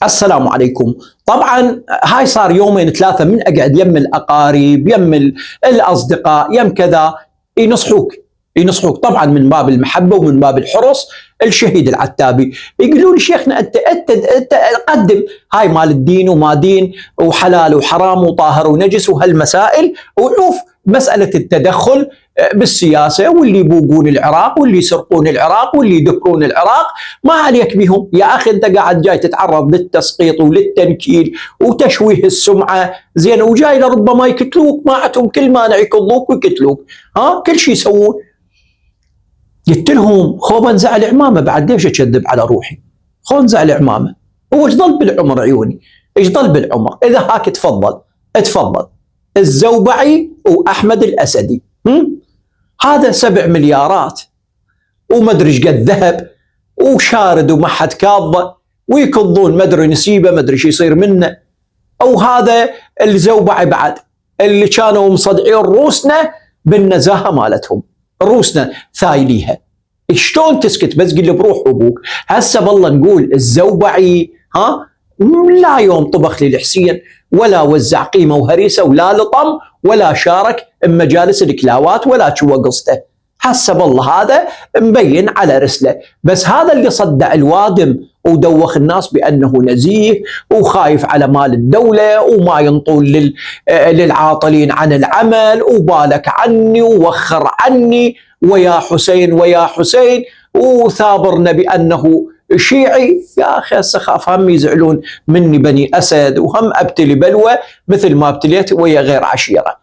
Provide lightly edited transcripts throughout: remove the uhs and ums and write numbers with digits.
السلام عليكم. طبعا هاي صار يومين ثلاثة من أقعد يم الأقارب يم الأصدقاء يم كذا ينصحوك طبعا من باب المحبة ومن باب الحرص. الشهيد العتابي يقولوا لي شيخنا أنت قدم هاي مال الدين وما دين وحلال وحرام وطاهر ونجس وهالمسائل، وشوف مسألة التدخل بالسياسة واللي يبوقون العراق واللي يسرقون العراق واللي يدكرون العراق ما عليك بهم يا أخي. أنت قاعد جاي تتعرض للتسقيط وللتنكيل وتشويه السمعة زين، وجاي لربما يقتلوك، ما عندهم كل مانع يقضوك ويقتلوك، كل شيء يسوون. قلت لهم خو انزعل عمامه بعد، ليش اكذب على روحي؟ خو انزعل عمامه، هو ايش ضل بالعمر عيوني؟ ايش ضل بالعمر؟ اذا هاك تفضل الزوبعي واحمد الاسدي، هذا 7 مليارات وما ادري ايش قد ذهب وشارد وما حد كاظه ويكضون ما ادري نسيبه ما ادري ايش يصير منه. او هذا الزوبعي بعد اللي كانوا مصدعين روسنا بالنزاهه مالتهم، روسنا ثايليها. شلون تسكت؟ بس قل بروح ابوك. هسه بالله نقول الزوبعي لا يوم طبخ للحسين ولا وزع قيمه وهريسه ولا لطم ولا شارك بمجالس الكلاوات ولا شو قصته. هسه بالله هذا مبين على رسله، بس هذا اللي صدع الوادم ودوخ الناس بأنه نزيه وخايف على مال الدولة وما ينطون للعاطلين عن العمل وبالك عني ووخر عني ويا حسين ويا حسين، وثابرنا بأنه شيعي. يا أخي السخاف هم يزعلون مني بني أسد وهم أبتلي بلوى مثل ما ابتليت ويا غير عشيرة.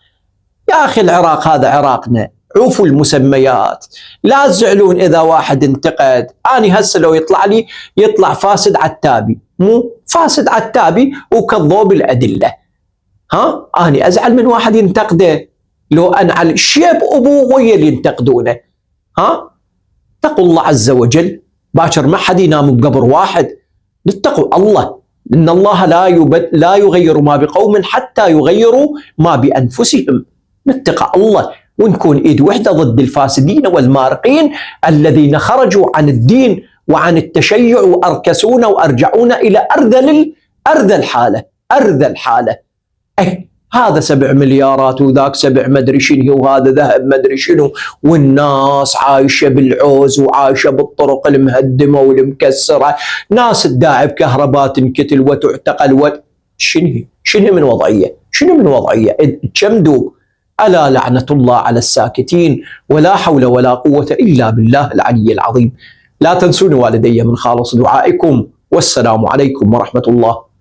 يا أخي العراق هذا عراقنا، عوفوا المسميات، لا تزعلون إذا واحد انتقد. أنا هسه لو يطلع فاسد عتابي، مو فاسد عتابي وكذوب الأدلة، أنا أزعل من واحد ينتقده لو أنعل شيب أبوه ويا اللي ينتقدونه. اتقوا الله عز وجل، باكر ما حد ينام بقبر واحد. اتقوا الله، إن الله لا يغير ما بقوم حتى يغيروا ما بأنفسهم. نتقى الله ونكون إيد وحدة ضد الفاسدين والمارقين الذين خرجوا عن الدين وعن التشيع وأركسونا وأرجعونا إلى أرذل حالة. هذا 7 مليارات وذاك 7 مدري شنو وهذا ذهب مدري شنو، والناس عايشة بالعوز وعايشة بالطرق المهدمة والمكسرة، ناس تداعي بكهرباء تنكتل وتعتقل شنو من وضعية كم دوب. ألا لعنة الله على الساكتين، ولا حول ولا قوة إلا بالله العلي العظيم. لا تنسوني والدي من خالص دعائكم، والسلام عليكم ورحمة الله.